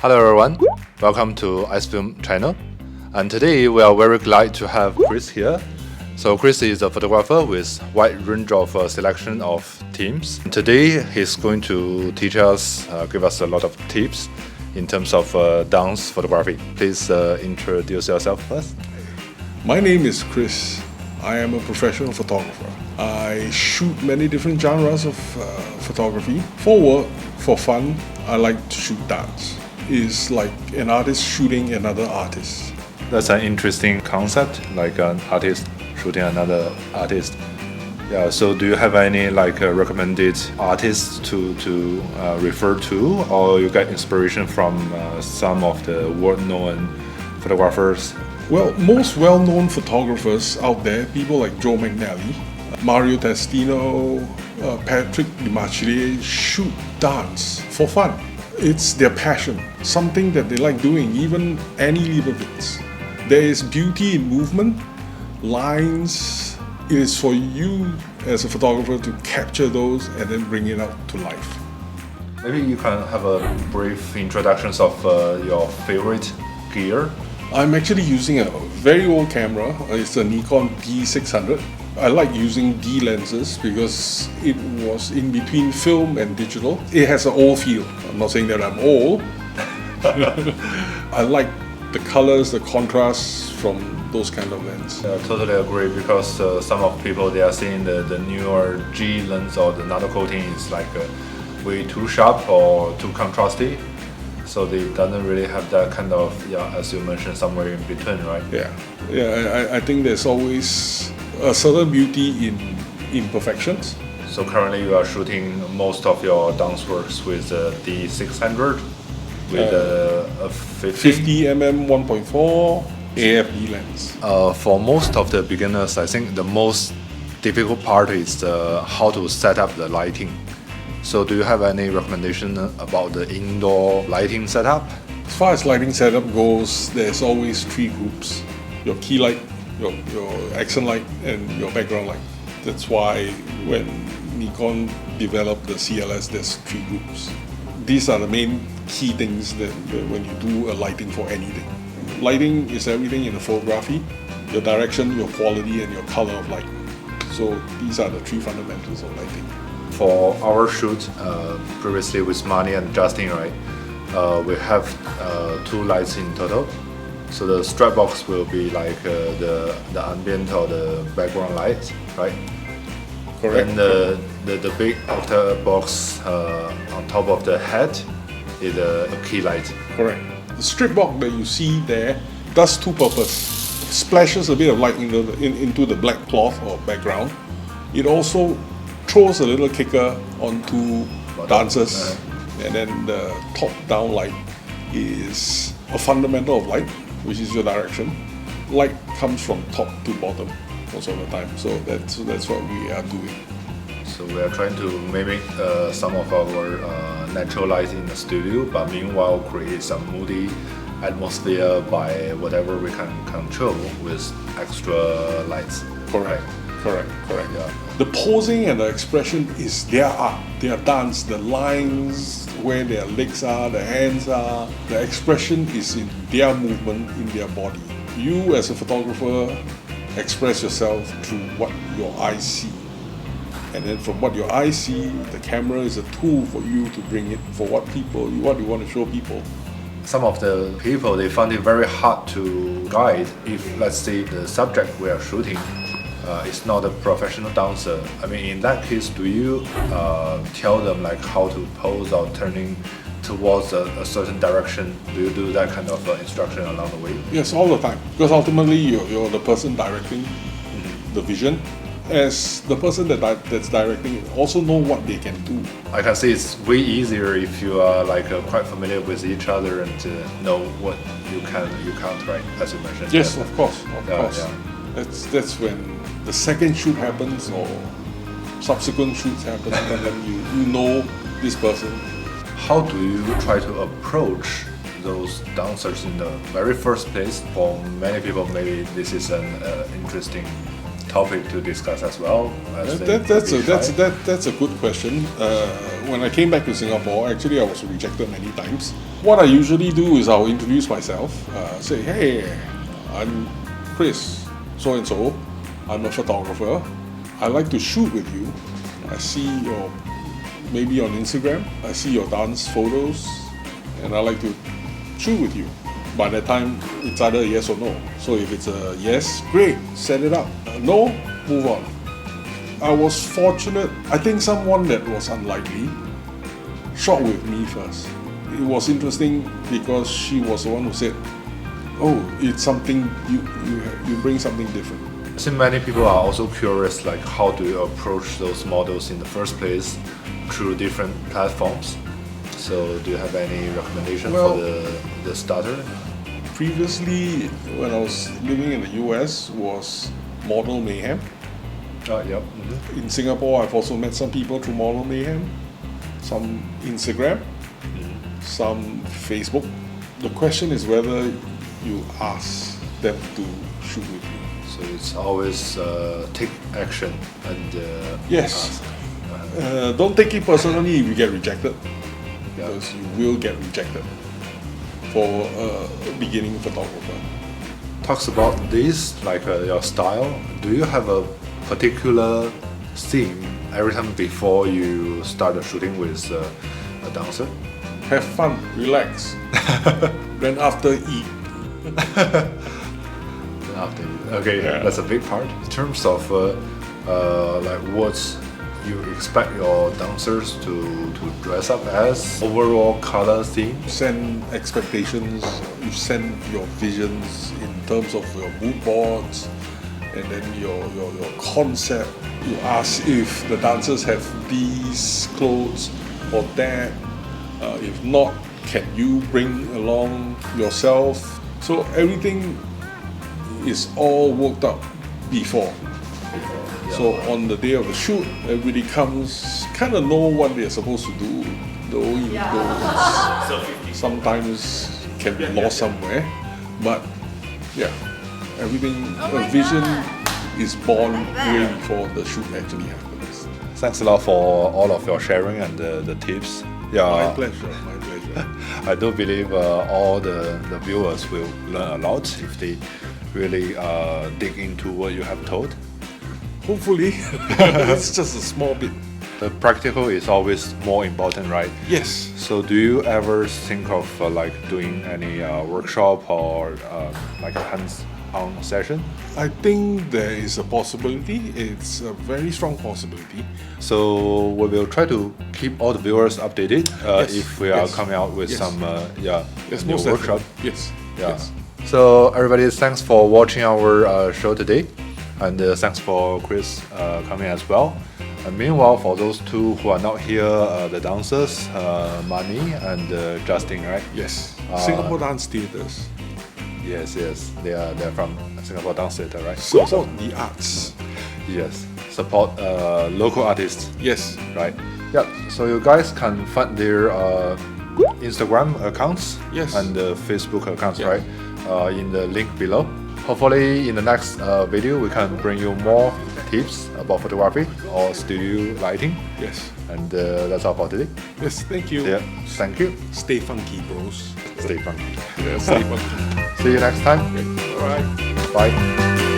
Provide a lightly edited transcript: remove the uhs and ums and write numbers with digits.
Hello everyone, welcome to Eisfilm channel. And today we are very glad to have Chris here. So Chris is a photographer with wide range of selection of themes. Today he's going to teach us, give us a lot of tips in terms of dance photography. Please introduce yourself first. My name is Chris. I am a professional photographer. I shoot many different genres of photography. For work, for fun, I like to shoot dance. It's like an artist shooting another artist. That's an interesting concept, like an artist shooting another artist. Yeah, so do you have any recommended artists to refer to, or you get inspiration from some of the world-known photographers? Well, most well-known photographers out there, people like Joe McNally, Mario Testino, Patrick DiMarchilier, shoot dance for fun. It's their passion, something that they like doing, even Annie Leibovitz. There is beauty in movement, lines. It is for you as a photographer to capture those and then bring it out to life. Maybe you can have a brief introduction of your favorite gear. I'm actually using a very old camera. It's a Nikon D600. I like using D lenses because it was in between film and digital. It has an old feel. I'm not saying that I'm old. I like the colors, the contrasts from those kind of lenses. I totally agree, because some of people, they are seeing the newer G lens or the nano coating is way too sharp or too contrasty. So they doesn't really have that kind of, as you mentioned, somewhere in between, right? Yeah. I think there's always a certain beauty in imperfections. So currently you are shooting most of your dance works with the D600 with a 50mm 1.4 AFD lens. For most of the beginners, I think the most difficult part is how to set up the lighting. So do you have any recommendation about the indoor lighting setup? As far as lighting setup goes, there's always three groups: your key light, your accent light, and your background light. That's why when Nikon developed the CLS, there's three groups. These are the main key things that when you do a lighting for anything. Lighting is everything in a photography: your direction, your quality, and your color of light. So these are the three fundamentals of lighting. For our shoot, previously with Mani and Justin, right? We have two lights in total. So the strap box will be like the ambient or the background light, right? Correct. And the big outer box on top of the head is a key light. Correct. The strip box that you see there does two purposes. It splashes a bit of light into the black cloth or background. It also throws a little kicker onto dancers, and then the top down light is a fundamental of light, which is your direction. Light comes from top to bottom most of the time, so that's what we are doing. So we are trying to mimic some of our natural light in the studio, but meanwhile create some moody atmosphere by whatever we can control with extra lights. Correct. Yeah. The posing and the expression is their art, their dance, the lines, where their legs are, the hands are. The expression is in their movement, in their body. You as a photographer express yourself through what your eyes see. And then from what your eyes see, the camera is a tool for you to bring it for what you want to show people. Some of the people, they find it very hard to guide if, let's say, the subject we are shooting is not a professional dancer. I mean, in that case, do you tell them how to pose or turning towards a certain direction? Do you do that kind of instruction along the way? Yes, all the time. Because ultimately, you're the person directing the vision. As the person that's directing it also know what they can do. I can see it's way easier if you are quite familiar with each other and know what you can't, right? As you mentioned. Yes, of course. Yeah. That's when the second shoot happens or subsequent shoots happen, and then you know this person. How do you try to approach those dancers in the very first place? For many people, maybe this is an interesting topic to discuss as well. That's a good question. When I came back to Singapore, actually I was rejected many times. What I usually do is I'll introduce myself, say, hey, I'm Chris, so and so. I'm a photographer. I like to shoot with you. I see your, maybe on Instagram, I see your dance photos, and I like to shoot with you. By that time, it's either a yes or no. So if it's a yes, great, set it up. No, move on. I was fortunate. I think someone that was unlikely shot with me first. It was interesting because she was the one who said, "Oh, it's something you bring something different." I think many people are also curious, like how do you approach those models in the first place through different platforms? So do you have any recommendation for the starter? Previously, when I was living in the US, was Model Mayhem. Yep. In Singapore, I've also met some people through Model Mayhem, some Instagram, some Facebook. The question is whether you ask them to shoot with you. So it's always take action and Yes. ask. Don't take it personally if you get rejected, because you will get rejected for a beginning photographer. Talks about this, like your style. Do you have a particular theme every time before you start shooting with a dancer? Have fun, relax. Then after eat. Okay, that's a big part. In terms of like what you expect your dancers to dress up as, overall color theme. Send expectations, you send your visions in terms of your mood boards, and then your concept. You ask if the dancers have these clothes or that. If not, can you bring along yourself? So everything is all worked out before. So on the day of the shoot, everybody comes, kind of know what they're supposed to do. The only goes sometimes can be lost somewhere, but yeah, everything, a vision is born way before the shoot actually happens. Thanks a lot for all of your sharing and the tips. My pleasure, my pleasure. I do believe all the viewers will learn a lot if they really dig into what you have told. Hopefully, it's just a small bit. The practical is always more important, right? Yes. So do you ever think of like doing any workshop or like a hands-on session? I think there is a possibility. It's a very strong possibility. So we will try to keep all the viewers updated if we are coming out with some new workshop. Yes. Yes. So everybody, thanks for watching our show today, and thanks for Chris coming as well. And meanwhile, for those two who are not here, the dancers, Mani and Justin, right? Yes. Singapore Dance Theatres. Yes, they're from Singapore Dance Theatre, right? Support the arts. Yes, support local artists. Yes. Right. Yeah. So you guys can find their Instagram accounts and Facebook accounts, right? In the link below. Hopefully, in the next video, we can bring you more tips about photography or studio lighting. Yes. And that's all for today. Yes. Thank you. Yeah. Thank you. Stay funky, bros. Stay funky. Yeah, stay funky. See you next time. Okay. All right. Bye.